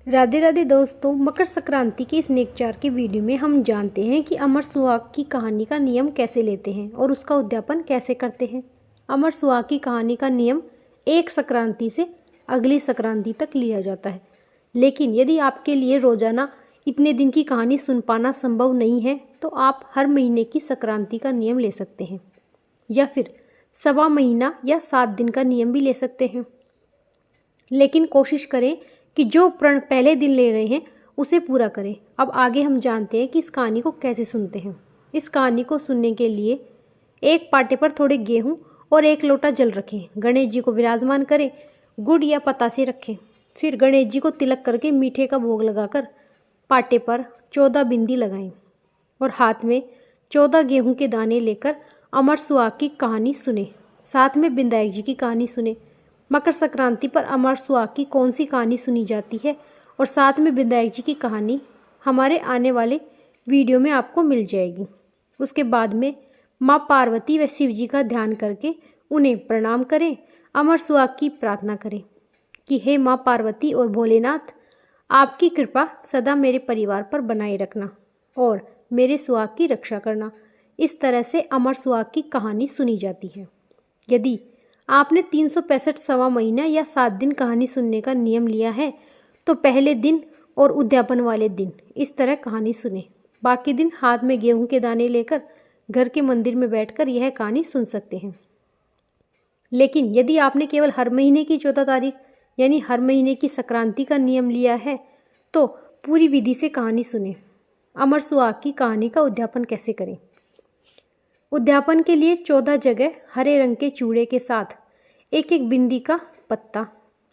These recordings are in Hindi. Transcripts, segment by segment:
राधे राधे दोस्तों, मकर संक्रांति के इस नेकचार के वीडियो में हम जानते हैं कि अमर सुहाग की कहानी का नियम कैसे लेते हैं और उसका उद्यापन कैसे करते हैं। अमर सुहाग की कहानी का नियम एक संक्रांति से अगली संक्रांति तक लिया जाता है, लेकिन यदि आपके लिए रोजाना इतने दिन की कहानी सुन पाना संभव नहीं है तो आप हर महीने की संक्रांति का नियम ले सकते हैं, या फिर सवा महीना या 7 दिन का नियम भी ले सकते हैं। लेकिन कोशिश करें कि जो प्रण पहले दिन ले रहे हैं उसे पूरा करें। अब आगे हम जानते हैं कि इस कहानी को कैसे सुनते हैं। इस कहानी को सुनने के लिए एक पाटे पर थोड़े गेहूं और 1 लोटा जल रखें। गणेश जी को विराजमान करें, गुड़ या पतासे रखें। फिर गणेश जी को तिलक करके मीठे का भोग लगाकर पाटे पर 14 बिंदी लगाएं और हाथ में 14 गेहूं के दाने लेकर अमर सुहाग की कहानी सुने। साथ में विनायक जी की कहानी सुने। मकर संक्रांति पर अमर सुहाग की कौन सी कहानी सुनी जाती है और साथ में विनायक जी की कहानी हमारे आने वाले वीडियो में आपको मिल जाएगी। उसके बाद में माँ पार्वती व शिव जी का ध्यान करके उन्हें प्रणाम करें। अमर सुहाग की प्रार्थना करें कि हे माँ पार्वती और भोलेनाथ, आपकी कृपा सदा मेरे परिवार पर बनाए रखना और मेरे सुहाग की रक्षा करना। इस तरह से अमर सुहाग की कहानी सुनी जाती है। यदि आपने 365 सवा महीना या 7 दिन कहानी सुनने का नियम लिया है तो पहले दिन और उद्यापन वाले दिन इस तरह कहानी सुने। बाकी दिन हाथ में गेहूं के दाने लेकर घर के मंदिर में बैठकर यह कहानी सुन सकते हैं। लेकिन यदि आपने केवल हर महीने की 14 तारीख यानी हर महीने की संक्रांति का नियम लिया है तो पूरी विधि से कहानी सुने। अमर सुहाग की कहानी का उद्यापन कैसे करें। उद्यापन के लिए 14 जगह हरे रंग के चूड़े के साथ 1-1 बिंदी का पत्ता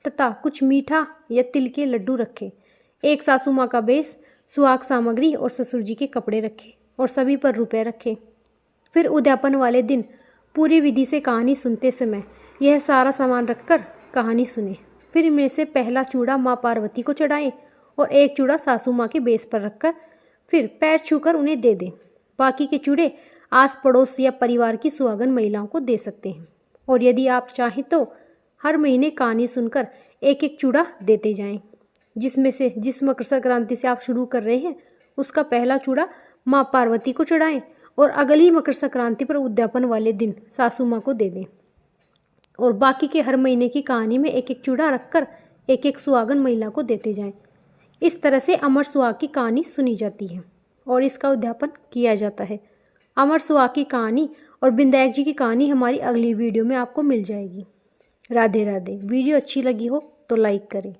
तथा कुछ मीठा या तिल के लड्डू रखें। एक सासू माँ का बेस, सुहाग सामग्री और ससुर जी के कपड़े रखें और सभी पर रुपए रखें। फिर उद्यापन वाले दिन पूरी विधि से कहानी सुनते समय यह सारा सामान रखकर कहानी सुने। फिर इनमें से पहला चूड़ा माँ पार्वती को चढ़ाएं और 1 चूड़ा सासू माँ के बेस पर रखकर फिर पैर छूकर उन्हें दे दें। बाकी के चूड़े आस पड़ोस या परिवार की सुहागन महिलाओं को दे सकते हैं। और यदि आप चाहें तो हर महीने कहानी सुनकर 1-1 चूड़ा देते जाएं। जिसमें से जिस मकर संक्रांति से आप शुरू कर रहे हैं उसका पहला चूड़ा माँ पार्वती को चढ़ाएं और अगली मकर संक्रांति पर उद्यापन वाले दिन सासू माँ को दे दें। और बाकी के हर महीने की कहानी में 1-1 चूड़ा रखकर 1-1 सुहागन महिला को देते जाएं। इस तरह से अमर सुहाग की कहानी सुनी जाती है और इसका उद्यापन किया जाता है। अमर सुहाग की कहानी और विनायक जी की कहानी हमारी अगली वीडियो में आपको मिल जाएगी। राधे राधे। वीडियो अच्छी लगी हो तो लाइक करें।